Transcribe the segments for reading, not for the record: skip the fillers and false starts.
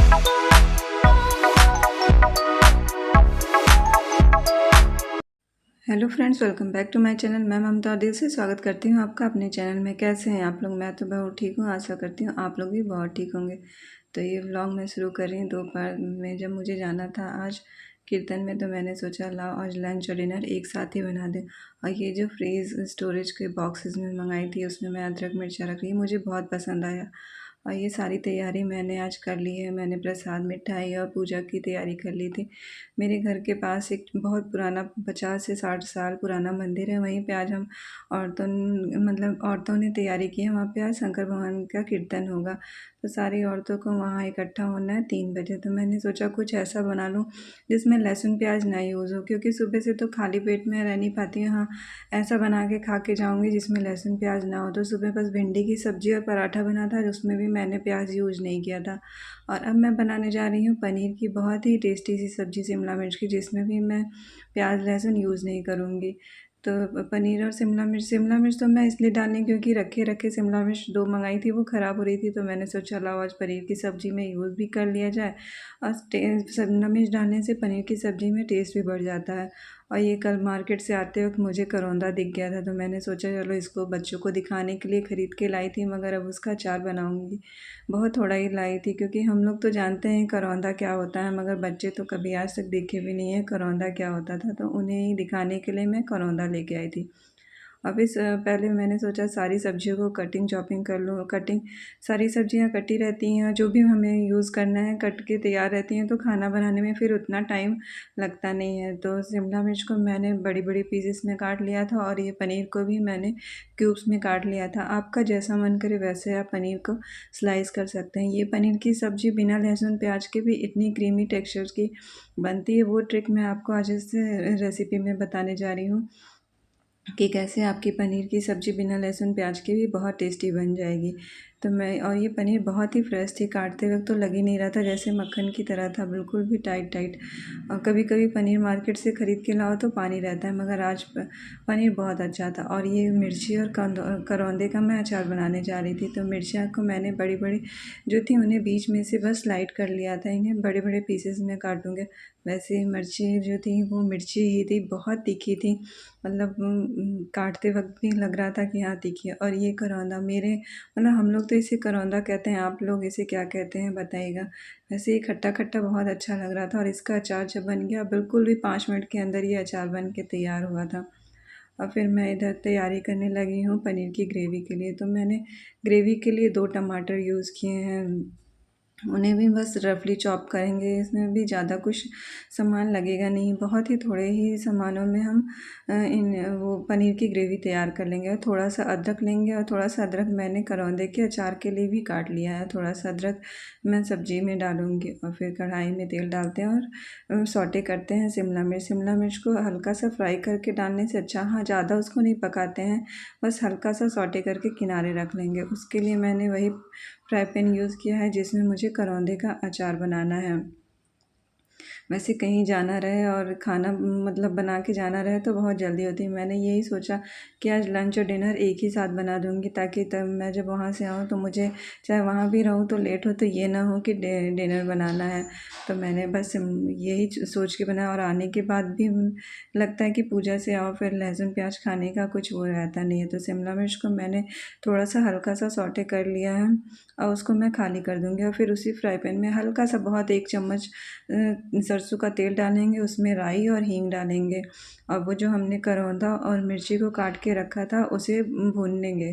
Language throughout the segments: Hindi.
Hello friends, welcome back to my channel. मैं ममता दिल से स्वागत करती हूँ आपका अपने चैनल में। कैसे हैं आप लोग? मैं तो बहुत ठीक हूँ। आशा करती हूँ आप लोग भी बहुत ठीक होंगे। तो ये व्लॉग मैं शुरू कर रही हूँ दोपहर में। जब मुझे जाना था आज कीर्तन में, तो मैंने सोचा लाओ आज लंच और डिनर एक साथ ही बना दें। और ये जो फ्रीज स्टोरेज के बॉक्सेस में मंगाई थी, उसमें मैं अदरक मिर्चा रख रही, मुझे बहुत पसंद आया। और ये सारी तैयारी मैंने आज कर ली है। मैंने प्रसाद, मिठाई और पूजा की तैयारी कर ली थी। मेरे घर के पास एक बहुत पुराना 50 से 60 साल पुराना मंदिर है। वहीं पे आज हम औरतों ने तैयारी की है। वहाँ पे आज शंकर भगवान का कीर्तन होगा, तो सारी औरतों को वहाँ इकट्ठा होना है 3 बजे। तो मैंने सोचा कुछ ऐसा बना लूँ जिसमें लहसुन प्याज ना यूज़ हो, क्योंकि सुबह से तो खाली पेट में रह नहीं पाती हूँ। हाँ, ऐसा बना के खा के जाऊँगी जिसमें लहसुन प्याज ना हो। तो सुबह बस भिंडी की सब्ज़ी और पराठा बना था, उसमें भी मैंने प्याज यूज़ नहीं किया था। और अब मैं बनाने जा रही हूँ पनीर की बहुत ही टेस्टी सी सब्ज़ी शिमला मिर्च की, जिसमें भी मैं प्याज लहसुन यूज़ नहीं करूँगी। तो पनीर और शिमला मिर्च तो मैं इसलिए डाली क्योंकि रखे रखे शिमला मिर्च 2 मंगाई थी, वो ख़राब हो रही थी। तो मैंने सोचा लाओ आज पनीर की सब्ज़ी में यूज़ भी कर लिया जाए। और शिमला मिर्च डालने से पनीर की सब्ज़ी में टेस्ट भी बढ़ जाता है। और ये कल मार्केट से आते वक्त मुझे करौंदा दिख गया था, तो मैंने सोचा चलो इसको बच्चों को दिखाने के लिए ख़रीद के लाई थी, मगर अब उसका अचार बनाऊँगी। बहुत थोड़ा ही लाई थी, क्योंकि हम लोग तो जानते हैं करौंदा क्या होता है, मगर बच्चे तो कभी आज तक देखे भी नहीं है करौंदा क्या होता था। तो उन्हें ही दिखाने के लिए मैं करौंदा लेके आई थी। अब पहले मैंने सोचा सारी सब्जियों को कटिंग चॉपिंग कर लूँ। सारी सब्जियां कटी रहती हैं, जो भी हमें यूज़ करना है कट के तैयार रहती हैं, तो खाना बनाने में फिर उतना टाइम लगता नहीं है। तो शिमला मिर्च को मैंने बड़ी बड़ी पीसेस में काट लिया था, और ये पनीर को भी मैंने क्यूब्स में काट लिया था। आपका जैसा मन करे वैसे आप पनीर को स्लाइस कर सकते हैं। ये पनीर की सब्ज़ी बिना लहसुन प्याज के भी इतनी क्रीमी टेक्सचर की बनती है। वो ट्रिक मैं आपको आज इस रेसिपी में बताने जा रही हूँ कि कैसे आपकी पनीर की सब्ज़ी बिना लहसुन प्याज की भी बहुत टेस्टी बन जाएगी। और ये पनीर बहुत ही फ्रेश थी, काटते वक्त तो लग ही नहीं रहा था जैसे मक्खन की तरह था, बिल्कुल भी टाइट टाइट। और कभी कभी पनीर मार्केट से ख़रीद के लाओ तो पानी रहता है, मगर आज पनीर बहुत अच्छा था। और ये मिर्ची और करौंदे का मैं अचार बनाने जा रही थी। तो मिर्चियाँ को मैंने बड़ी बड़ी जो थी उन्हें बीच में से बस स्लाइड कर लिया था। इन्हें बड़े बड़े पीसेस में काटूँगे। वैसे ही मिर्ची जो थी वो मिर्ची ही थी, बहुत तीखी थी। मतलब काटते वक्त भी लग रहा था कि हाँ तीखी है। और ये करौंदा हम लोग तो इसे करौंदा कहते हैं, आप लोग इसे क्या कहते हैं बताइएगा। वैसे ये खट्टा खट्टा बहुत अच्छा लग रहा था। और इसका अचार जब बन गया, बिल्कुल भी 5 मिनट के अंदर ये अचार बन के तैयार हुआ था। और फिर मैं इधर तैयारी करने लगी हूँ पनीर की ग्रेवी के लिए। तो मैंने ग्रेवी के लिए 2 टमाटर यूज़ किए हैं। उन्हें भी बस रफली चॉप करेंगे। इसमें भी ज़्यादा कुछ सामान लगेगा नहीं, बहुत ही थोड़े ही सामानों में हम वो पनीर की ग्रेवी तैयार कर लेंगे। और थोड़ा सा अदरक लेंगे, और थोड़ा सा अदरक मैंने करौंदे के अचार के लिए भी काट लिया है। थोड़ा सा अदरक मैं सब्जी में डालूँगी। और फिर कढ़ाई में तेल डालते हैं और सौटे करते हैं शिमला मिर्च को हल्का सा फ्राई करके डालने से अच्छा, हाँ ज़्यादा उसको नहीं पकाते हैं, बस हल्का सा सौटे करके किनारे रख लेंगे। उसके लिए मैंने वही फ्राई पैन यूज़ किया है जिसमें मुझे करौंदे का अचार बनाना है। वैसे कहीं जाना रहे और खाना बना के जाना रहे तो बहुत जल्दी होती है। मैंने यही सोचा कि आज लंच और डिनर एक ही साथ बना दूँगी, ताकि तब मैं जब वहाँ से आऊँ तो मुझे चाहे वहाँ भी रहूँ तो लेट हो, तो ये ना हो कि डिनर बनाना है। तो मैंने बस यही सोच के बनाया। और आने के बाद भी लगता है कि पूजा से आओ फिर लहसुन प्याज खाने का कुछ वो रहता नहीं है। तो शिमला मिर्च को मैंने थोड़ा सा हल्का सा सौटे कर लिया है, और उसको मैं खाली कर दूँगी। और फिर उसी फ्राई पैन में हल्का सा, बहुत 1 चम्मच सरसों का तेल डालेंगे, उसमें राई और हींग डालेंगे। और वो जो हमने करौंदा और मिर्ची को काट के रखा था उसे भूनेंगे,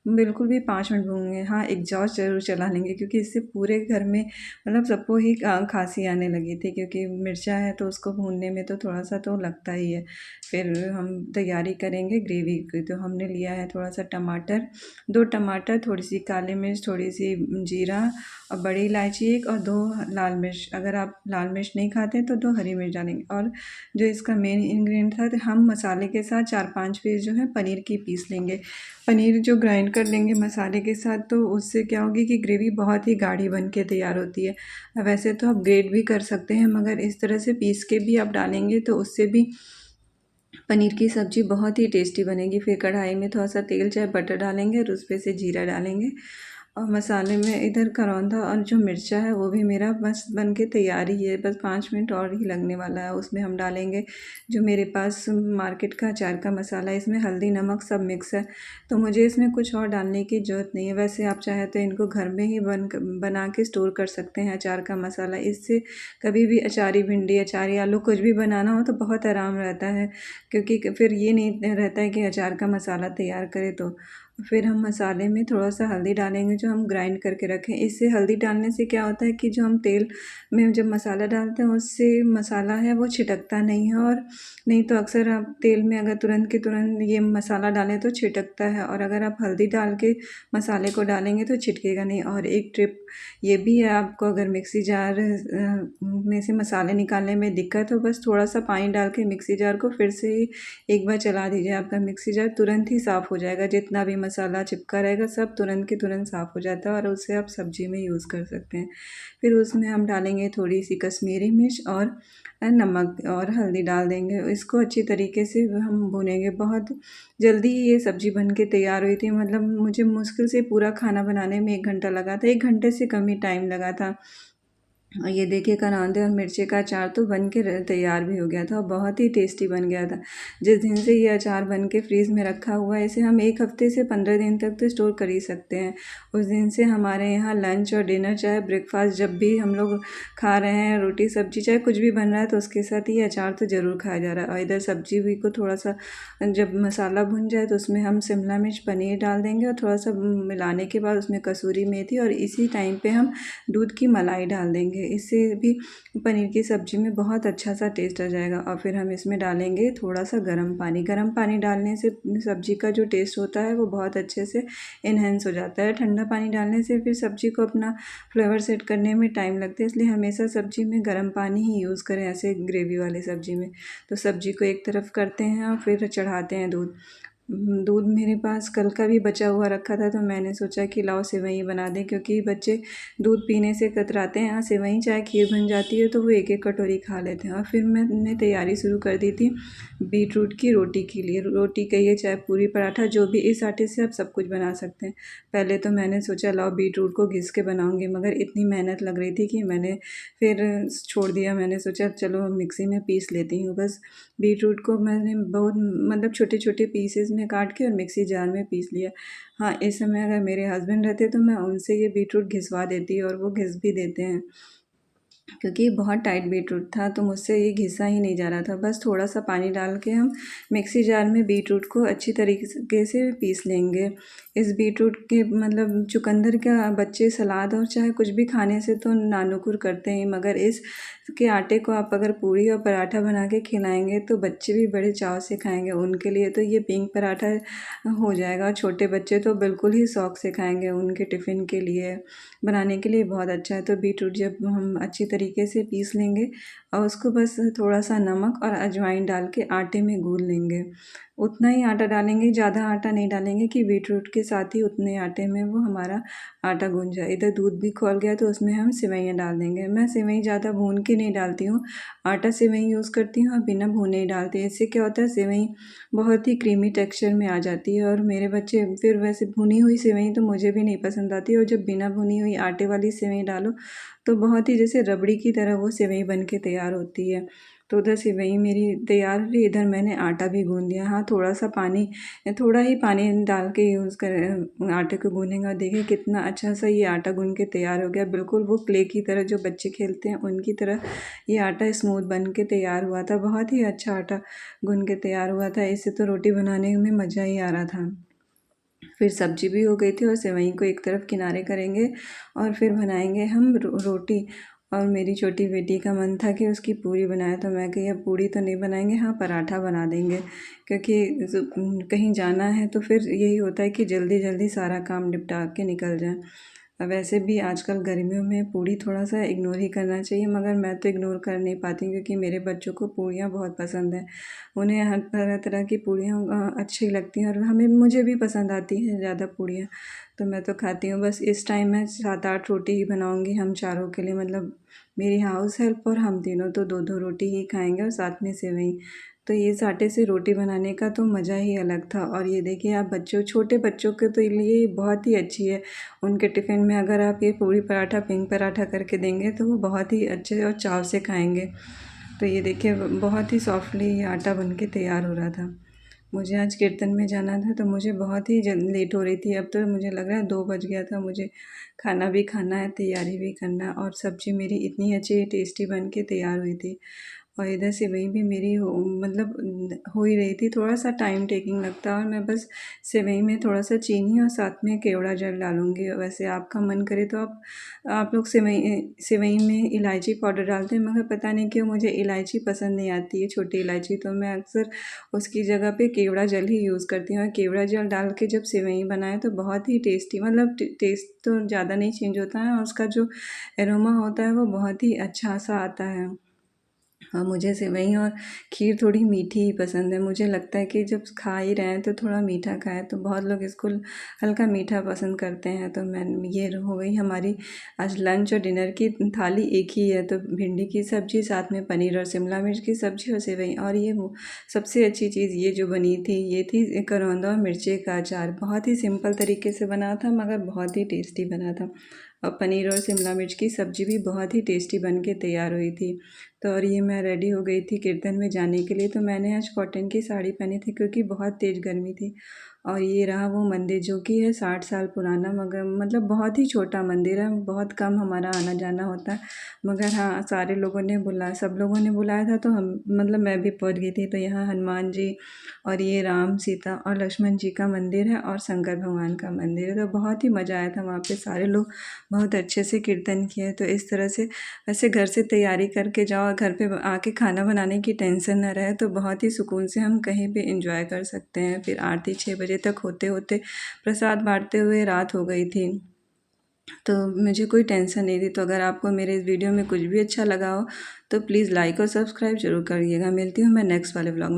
बिल्कुल भी 5 मिनट भूनेंगे। हाँ, एग्जॉस्ट ज़रूर चला लेंगे, क्योंकि इससे पूरे घर में सबको ही खांसी आने लगी थी, क्योंकि मिर्चा है तो उसको भूनने में तो थोड़ा सा तो लगता ही है। फिर हम तैयारी करेंगे ग्रेवी की। तो हमने लिया है थोड़ा सा टमाटर, 2 टमाटर, थोड़ी सी काली मिर्च, थोड़ी सी जीरा, और बड़ी इलायची 1, और 2 लाल मिर्च। अगर आप लाल मिर्च नहीं खाते तो 2 हरी मिर्च डालेंगे। और जो इसका मेन इंग्रेडिएंट था, तो हम मसाले के साथ 4-5 पीस जो है पनीर की पीस लेंगे। पनीर जो ग्राइंड कर लेंगे मसाले के साथ, तो उससे क्या होगी कि ग्रेवी बहुत ही गाढ़ी बन के तैयार होती है। वैसे तो आप ग्रेट भी कर सकते हैं, मगर इस तरह से पीस के भी आप डालेंगे तो उससे भी पनीर की सब्ज़ी बहुत ही टेस्टी बनेगी। फिर कढ़ाई में थोड़ा सा तेल चाहे बटर डालेंगे, और उस पे से जीरा डालेंगे। और मसाले में इधर करौंदा और जो मिर्चा है वो भी मेरा बस बन के तैयार ही है, बस 5 मिनट और ही लगने वाला है। उसमें हम डालेंगे जो मेरे पास मार्केट का अचार का मसाला है, इसमें हल्दी नमक सब मिक्स है, तो मुझे इसमें कुछ और डालने की ज़रूरत नहीं है। वैसे आप चाहे तो इनको घर में ही बना के स्टोर कर सकते हैं अचार का मसाला। इससे कभी भी अचारी भिंडी, अचारी आलू कुछ भी बनाना हो तो बहुत आराम रहता है, क्योंकि फिर ये नहीं रहता है कि अचार का मसाला तैयार करें। तो फिर हम मसाले में थोड़ा सा हल्दी डालेंगे जो हम ग्राइंड करके रखें। इससे हल्दी डालने से क्या होता है कि जो हम तेल में जब मसाला डालते हैं उससे मसाला है वो छिटकता नहीं है, और नहीं तो अक्सर आप तेल में अगर तुरंत के तुरंत ये मसाला डालें तो छिटकता है, और अगर आप हल्दी डाल के मसाले को डालेंगे तो छिटकेगा नहीं। और एक ट्रिप ये भी है, आपको अगर मिक्सी जार में से मसाले निकालने में दिक्कत हो, बस थोड़ा सा पानी डाल के मिक्सी जार को फिर से ही एक बार चला दीजिए, आपका मिक्सी जार तुरंत ही साफ़ हो जाएगा। जितना भी मसाला चिपका रहेगा सब तुरंत के तुरंत साफ़ हो जाता है, और उसे आप सब्ज़ी में यूज़ कर सकते हैं। फिर उसमें हम डालेंगे थोड़ी सी कश्मीरी मिर्च और नमक और हल्दी डाल देंगे। इसको अच्छी तरीके से हम भूनेंगे। बहुत जल्दी ये सब्ज़ी बन के तैयार हुई थी, मतलब मुझे मुश्किल से पूरा खाना बनाने में 1 घंटा लगा था, 1 घंटे से कम ही टाइम लगा था। और ये देखिए करौंदे और मिर्ची का अचार तो बन के तैयार भी हो गया था, और बहुत ही टेस्टी बन गया था। जिस दिन से ये अचार बन के फ्रीज़ में रखा हुआ है, इसे हम 1 हफ्ते से 15 दिन तक तो स्टोर कर ही सकते हैं। उस दिन से हमारे यहाँ लंच और डिनर चाहे ब्रेकफास्ट जब भी हम लोग खा रहे हैं, रोटी सब्जी चाहे कुछ भी बन रहा है, तो उसके साथ ये अचार तो ज़रूर खाया जा रहा है। और इधर सब्जी भी को थोड़ा सा जब मसाला भुन जाए तो उसमें हम शिमला मिर्च पनीर डाल देंगे, और थोड़ा सा मिलाने के बाद उसमें कसूरी मेथी, और इसी टाइम पे हम दूध की मलाई डाल देंगे। इससे भी पनीर की सब्ज़ी में बहुत अच्छा सा टेस्ट आ जाएगा। और फिर हम इसमें डालेंगे थोड़ा सा गर्म पानी। गर्म पानी डालने से सब्ज़ी का जो टेस्ट होता है वो बहुत अच्छे से इन्हेंस हो जाता है। ठंडा पानी डालने से फिर सब्ज़ी को अपना फ्लेवर सेट करने में टाइम लगता है, इसलिए हमेशा सब्ज़ी में गर्म पानी ही यूज़ करें, ऐसे ग्रेवी वाली सब्ज़ी में। तो सब्ज़ी को एक तरफ करते हैं और फिर चढ़ाते हैं दूध। दूध मेरे पास कल का भी बचा हुआ रखा था, तो मैंने सोचा कि लाओ सेवई बना दें, क्योंकि बच्चे दूध पीने से कतराते हैं। सेवई चाहे खीर बन जाती है तो वो एक एक कटोरी खा लेते हैं। और फिर मैंने तैयारी शुरू कर दी थी बीटरूट की रोटी के लिए। रोटी कहिए चाहे पूरी पराठा, जो भी, इस आटे से आप सब कुछ बना सकते हैं। पहले तो मैंने सोचा लाओ बीटरूट को घिस के बनाऊँगी, मगर इतनी मेहनत लग रही थी कि मैंने फिर छोड़ दिया। मैंने सोचा चलो मिक्सी में पीस लेती हूँ। बस बीटरूट को मैंने बहुत मतलब छोटे छोटे पीसेस में काट के और मिक्सी जार में पीस लिया। हाँ, इस समय अगर मेरे हस्बैंड रहते तो मैं उनसे ये बीटरूट घिसवा देती, और वो घिस भी देते हैं, क्योंकि बहुत टाइट बीटरूट था तो मुझसे ये घिसा ही नहीं जा रहा था। बस थोड़ा सा पानी डाल के हम मिक्सी जार में बीटरूट को अच्छी तरीके से पीस लेंगे। इस बीटरूट के मतलब चुकंदर का बच्चे सलाद और चाहे कुछ भी खाने से तो नानुकुर करते हैं, मगर इस के आटे को आप अगर पूड़ी और पराठा बना के खिलाएंगे तो बच्चे भी बड़े चाव से खाएंगे। उनके लिए तो ये पिंक पराठा हो जाएगा। छोटे बच्चे तो बिल्कुल ही शौक से खाएंगे, उनके टिफ़िन के लिए बनाने के लिए बहुत अच्छा है। तो बीटरूट जब हम अच्छी तरीके से पीस लेंगे और उसको बस थोड़ा सा नमक और अजवाइन डाल के आटे में गूँथ लेंगे। उतना ही आटा डालेंगे, ज़्यादा आटा नहीं डालेंगे कि बीटरूट के साथ ही उतने आटे में वो हमारा आटा गूँथ जाए। इधर दूध भी खौल गया तो उसमें हम सेवइयाँ डाल देंगे। मैं सेवई ज़्यादा भून के नहीं डालती हूँ, आटा सेवई यूज़ करती हूँ और बिना भुने ही डालती हूँ। इससे क्या होता है, सेवई बहुत ही क्रीमी टेक्सचर में आ जाती है, और मेरे बच्चे फिर वैसे भुनी हुई सेवई तो मुझे भी नहीं पसंद आती, और जब बिना भुनी हुई आटे वाली सेवई डालो तो बहुत ही जैसे रबड़ी की तरह वो सेवई बन के तैयार होती है। तो उधर सेवई मेरी तैयार हुई, इधर मैंने आटा भी गूँथ दिया। हाँ, थोड़ा ही पानी डाल के यूज़ कर आटे को गूँथेंगे, और देखिए कितना अच्छा सा ये आटा गूँथ के तैयार हो गया। बिल्कुल वो क्ले की तरह, जो बच्चे खेलते हैं उनकी तरह ये आटा स्मूथ बन के तैयार हुआ था। बहुत ही अच्छा आटा गूँथ के तैयार हुआ था। इससे तो रोटी बनाने में मज़ा ही आ रहा था। फिर सब्जी भी हो गई थी, और सेवई को एक तरफ किनारे करेंगे और फिर बनाएंगे हम रोटी। और मेरी छोटी बेटी का मन था कि उसकी पूरी बनाए, तो मैं कही अब पूरी तो नहीं बनाएंगे, हाँ पराठा बना देंगे, क्योंकि कहीं जाना है तो फिर यही होता है कि जल्दी जल्दी सारा काम निपटा के निकल जाए। अब वैसे भी आजकल गर्मियों में पूड़ी थोड़ा सा इग्नोर ही करना चाहिए, मगर मैं तो इग्नोर कर नहीं पाती हूँ, क्योंकि मेरे बच्चों को पूड़ियाँ बहुत पसंद हैं। उन्हें हर तरह तरह की पूड़ियाँ अच्छी लगती हैं, और मुझे भी पसंद आती हैं ज़्यादा पूड़ियाँ, तो मैं तो खाती हूँ। बस इस टाइम मैं 7-8 रोटी ही बनाऊँगी हम चारों के लिए, मतलब मेरी हाउस हेल्प और हम तीनों तो 2-2 रोटी ही खाएँगे, और साथ में सेवई। तो ये आटे से रोटी बनाने का तो मज़ा ही अलग था। और ये देखिए आप छोटे बच्चों के तो लिए बहुत ही अच्छी है। उनके टिफ़िन में अगर आप ये पूरी पराठा, पिंक पराठा करके देंगे तो वो बहुत ही अच्छे और चाव से खाएँगे। तो ये देखिए बहुत ही सॉफ्टली ये आटा बन के तैयार हो रहा था। मुझे आज कीर्तन में जाना था तो मुझे बहुत ही लेट हो रही थी। अब तो मुझे लग रहा है 2 बज गया था। मुझे खाना भी खाना है, तैयारी भी करना है, और सब्ज़ी मेरी इतनी अच्छी टेस्टी बन के तैयार हुई थी। और इधर सेवई भी मेरी हो ही रही थी। थोड़ा-सा टाइम टेकिंग लगता है, और मैं बस सेवई में थोड़ा-सा चीनी और साथ में केवड़ा जल डालूँगी। वैसे आपका मन करे तो आप लोग सेवई में इलायची पाउडर डालते हैं, मगर पता नहीं क्यों मुझे इलायची पसंद नहीं आती है, छोटी इलायची, तो मैं अक्सर उसकी जगह पे केवड़ा जल ही यूज़ करती हूँ। और केवड़ा जल डाल के जब सेवई बनाएँ तो बहुत ही टेस्टी, मतलब टेस्ट तो ज़्यादा नहीं चेंज होता है, और उसका जो एरोमा होता है वो बहुत ही अच्छा-सा आता है। हाँ, मुझे सेवई और खीर थोड़ी मीठी ही पसंद है। मुझे लगता है कि जब खा ही रहे हैं तो थोड़ा मीठा खाएँ, तो बहुत लोग इसको हल्का मीठा पसंद करते हैं। तो मैं ये हो गई हमारी आज लंच और डिनर की थाली एक ही है। तो भिंडी की सब्ज़ी, साथ में पनीर और शिमला मिर्च की सब्ज़ी और सेवई, और ये वो सबसे अच्छी चीज़ ये जो बनी थी, ये थी करौंदा और मिर्ची का अचार। बहुत ही सिंपल तरीके से बना था, मगर बहुत ही टेस्टी बना था। और पनीर और शिमला मिर्च की सब्ज़ी भी बहुत ही टेस्टी बन के तैयार हुई थी। तो और ये मैं रेडी हो गई थी कीर्तन में जाने के लिए। तो मैंने आज कॉटन की साड़ी पहनी थी क्योंकि बहुत तेज़ गर्मी थी। और ये रहा वो मंदिर जो कि है 60 साल पुराना, मगर मतलब बहुत ही छोटा मंदिर है, बहुत कम हमारा आना जाना होता है। मगर हाँ, सब लोगों ने बुलाया था, तो हम मतलब मैं भी पहुंच गई थी। तो यहाँ हनुमान जी और ये राम, सीता और लक्ष्मण जी का मंदिर है, और शंकर भगवान का मंदिर है। तो बहुत ही मज़ा आया था वहाँ पे, सारे लोग बहुत अच्छे से कीर्तन किए। तो इस तरह से वैसे घर से तैयारी करके जाओ, घर पे आके खाना बनाने की टेंशन ना रहे, तो बहुत ही सुकून से हम कहीं भी एंजॉय कर सकते हैं। फिर आरती 6 बजे तक होते होते प्रसाद बांटते हुए रात हो गई थी। तो मुझे कोई टेंशन नहीं थी। तो अगर आपको मेरे इस वीडियो में कुछ भी अच्छा लगा हो तो प्लीज़ लाइक और सब्सक्राइब ज़रूर करिएगा। मिलती हूँ मैं नेक्स्ट वाले व्लॉग में।